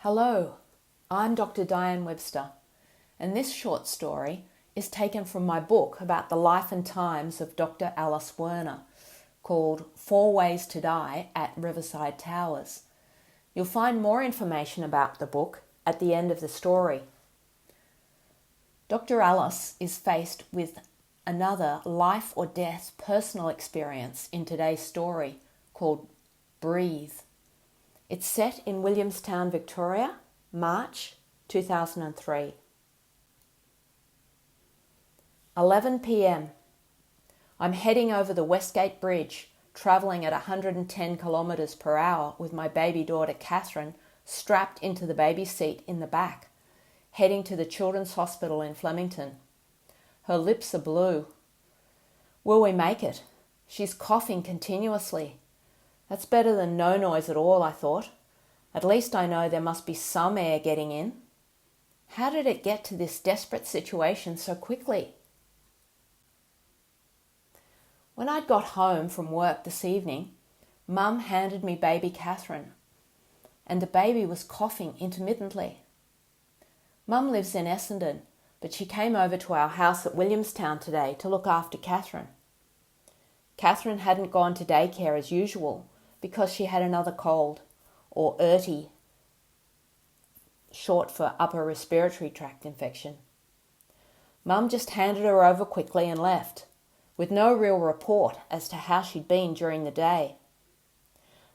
Hello, I'm Dr. Diane Webster, and this short story is taken from my book about the life and times of Dr. Alice Werner, called 4 Ways to Die at Riverside Towers. You'll find more information about the book at the end of the story. Dr. Alice is faced with another life or death personal experience in today's story called Breathe. It's set in Williamstown, Victoria, March 2003. 11 p.m. I'm heading over the Westgate Bridge, travelling at 110 kilometres per hour with my baby daughter Catherine strapped into the baby seat in the back, heading to the Children's Hospital in Flemington. Her lips are blue. Will we make it? She's coughing continuously. That's better than no noise at all, I thought. At least I know there must be some air getting in. How did it get to this desperate situation so quickly? When I'd got home from work this evening, Mum handed me baby Catherine, and the baby was coughing intermittently. Mum lives in Essendon, but she came over to our house at Williamstown today to look after Catherine. Catherine hadn't gone to daycare as usual because she had another cold, or URTI, short for upper respiratory tract infection. Mum just handed her over quickly and left, with no real report as to how she'd been during the day.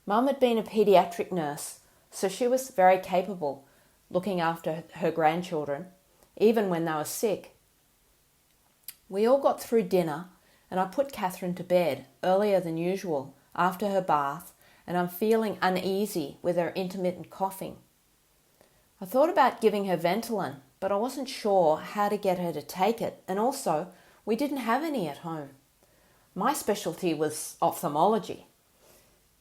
Mum had been a paediatric nurse, so she was very capable looking after her grandchildren, even when they were sick. We all got through dinner, and I put Catherine to bed earlier than usual after her bath, and I'm feeling uneasy with her intermittent coughing. I thought about giving her Ventolin, but I wasn't sure how to get her to take it, and also we didn't have any at home. My specialty was ophthalmology,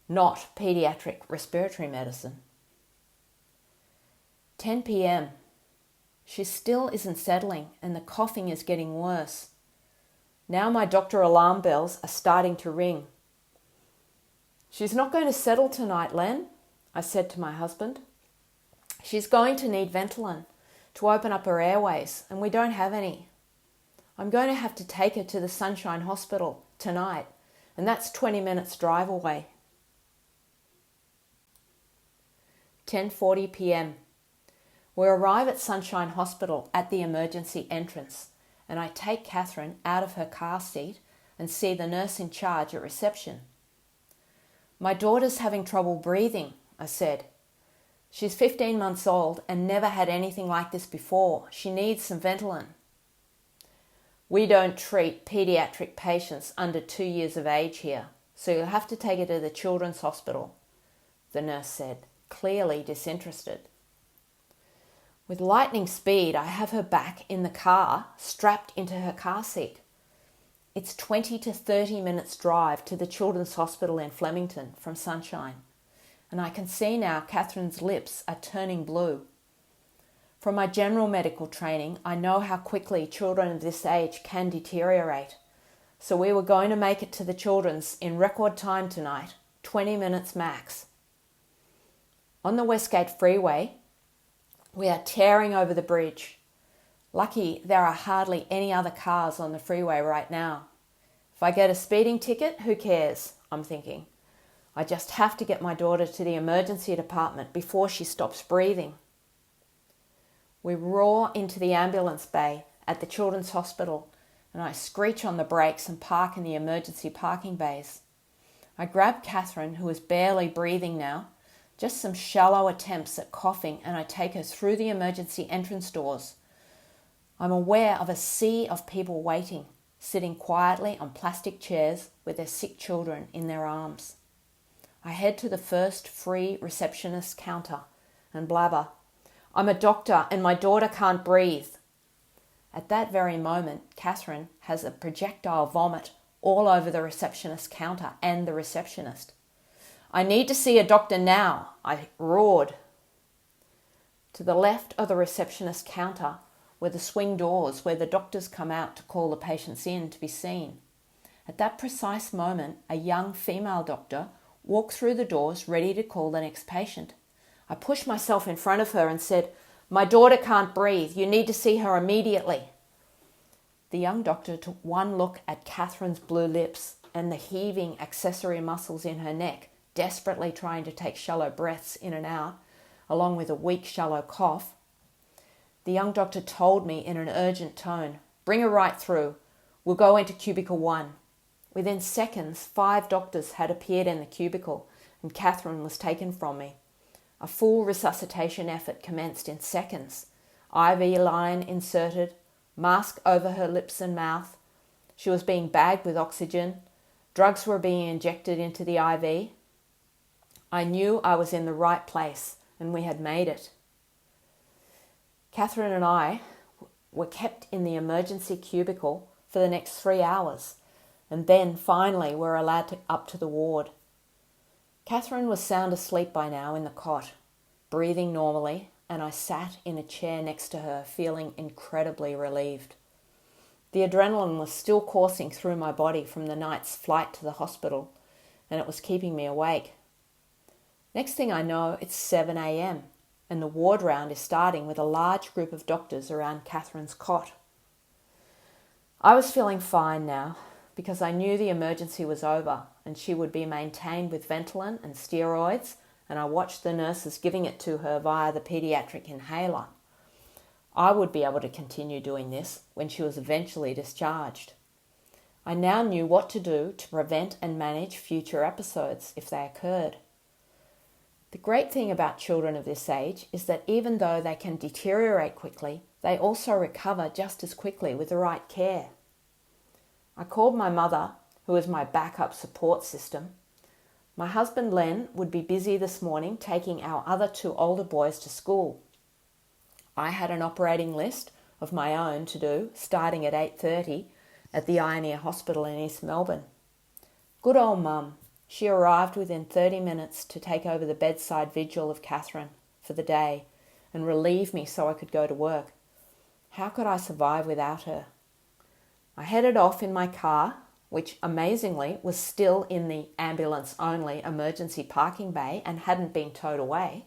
not paediatric respiratory medicine. 10 p.m. She still isn't settling, and the coughing is getting worse. Now my doctor alarm bells are starting to ring. She's not going to settle tonight, Len, I said to my husband. She's going to need Ventolin to open up her airways, and we don't have any. I'm going to have to take her to the Sunshine Hospital tonight, and that's 20 minutes drive away. 10:40 p.m. We arrive at Sunshine Hospital at the emergency entrance, and I take Catherine out of her car seat and see the nurse in charge at reception. My daughter's having trouble breathing, I said. She's 15 months old and never had anything like this before. She needs some Ventolin. We don't treat paediatric patients under 2 years of age here, so you'll have to take her to the Children's Hospital, the nurse said, clearly disinterested. With lightning speed, I have her back in the car, strapped into her car seat. It's 20 to 30 minutes drive to the Children's Hospital in Flemington from Sunshine, and I can see now Catherine's lips are turning blue. From my general medical training, I know how quickly children of this age can deteriorate, so we were going to make it to the Children's in record time tonight, 20 minutes max. On the Westgate Freeway, we are tearing over the bridge. Lucky there are hardly any other cars on the freeway right now. If I get a speeding ticket, who cares? I'm thinking. I just have to get my daughter to the emergency department before she stops breathing. We roar into the ambulance bay at the Children's Hospital, and I screech on the brakes and park in the emergency parking bays. I grab Catherine, who is barely breathing now, just some shallow attempts at coughing, and I take her through the emergency entrance doors. I'm aware of a sea of people waiting, sitting quietly on plastic chairs with their sick children in their arms. I head to the first free receptionist counter and blabber, I'm a doctor and my daughter can't breathe. At that very moment, Catherine has a projectile vomit all over the receptionist counter and the receptionist. I need to see a doctor now, I roared. To the left of the receptionist counter were the swing doors where the doctors come out to call the patients in to be seen. At that precise moment, a young female doctor walked through the doors ready to call the next patient. I pushed myself in front of her and said, "My daughter can't breathe. You need to see her immediately." The young doctor took one look at Catherine's blue lips and the heaving accessory muscles in her neck, desperately trying to take shallow breaths in and out, along with a weak, shallow cough. The young doctor told me in an urgent tone, "Bring her right through. We'll go into cubicle 1. Within seconds, 5 doctors had appeared in the cubicle, and Catherine was taken from me. A full resuscitation effort commenced in seconds. IV line inserted, mask over her lips and mouth. She was being bagged with oxygen. Drugs were being injected into the IV. I knew I was in the right place, and we had made it. Catherine and I were kept in the emergency cubicle for the next 3 hours, and then finally were allowed up to the ward. Catherine was sound asleep by now in the cot, breathing normally, and I sat in a chair next to her, feeling incredibly relieved. The adrenaline was still coursing through my body from the night's flight to the hospital, and it was keeping me awake. Next thing I know, it's 7 a.m, and the ward round is starting with a large group of doctors around Catherine's cot. I was feeling fine now, because I knew the emergency was over and she would be maintained with Ventolin and steroids, and I watched the nurses giving it to her via the paediatric inhaler. I would be able to continue doing this when she was eventually discharged. I now knew what to do to prevent and manage future episodes if they occurred. The great thing about children of this age is that even though they can deteriorate quickly, they also recover just as quickly with the right care. I called my mother, who is my backup support system. My husband Len would be busy this morning taking our other 2 older boys to school. I had an operating list of my own to do, starting at 8:30 at the Ioneer Hospital in East Melbourne. Good old Mum. She arrived within 30 minutes to take over the bedside vigil of Catherine for the day and relieve me so I could go to work. How could I survive without her? I headed off in my car, which amazingly was still in the ambulance-only emergency parking bay and hadn't been towed away.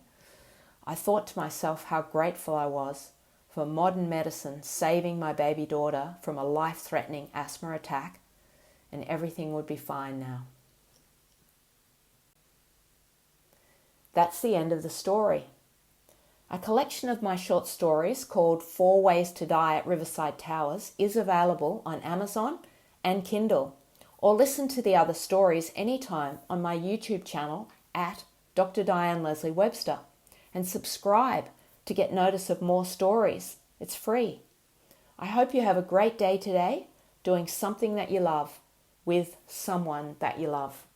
I thought to myself how grateful I was for modern medicine saving my baby daughter from a life-threatening asthma attack, and everything would be fine now. That's the end of the story. A collection of my short stories called 4 Ways to Die at Riverside Towers is available on Amazon and Kindle, or listen to the other stories anytime on my YouTube channel at Dr. Diane Leslie Webster, and subscribe to get notice of more stories. It's free. I hope you have a great day today doing something that you love with someone that you love.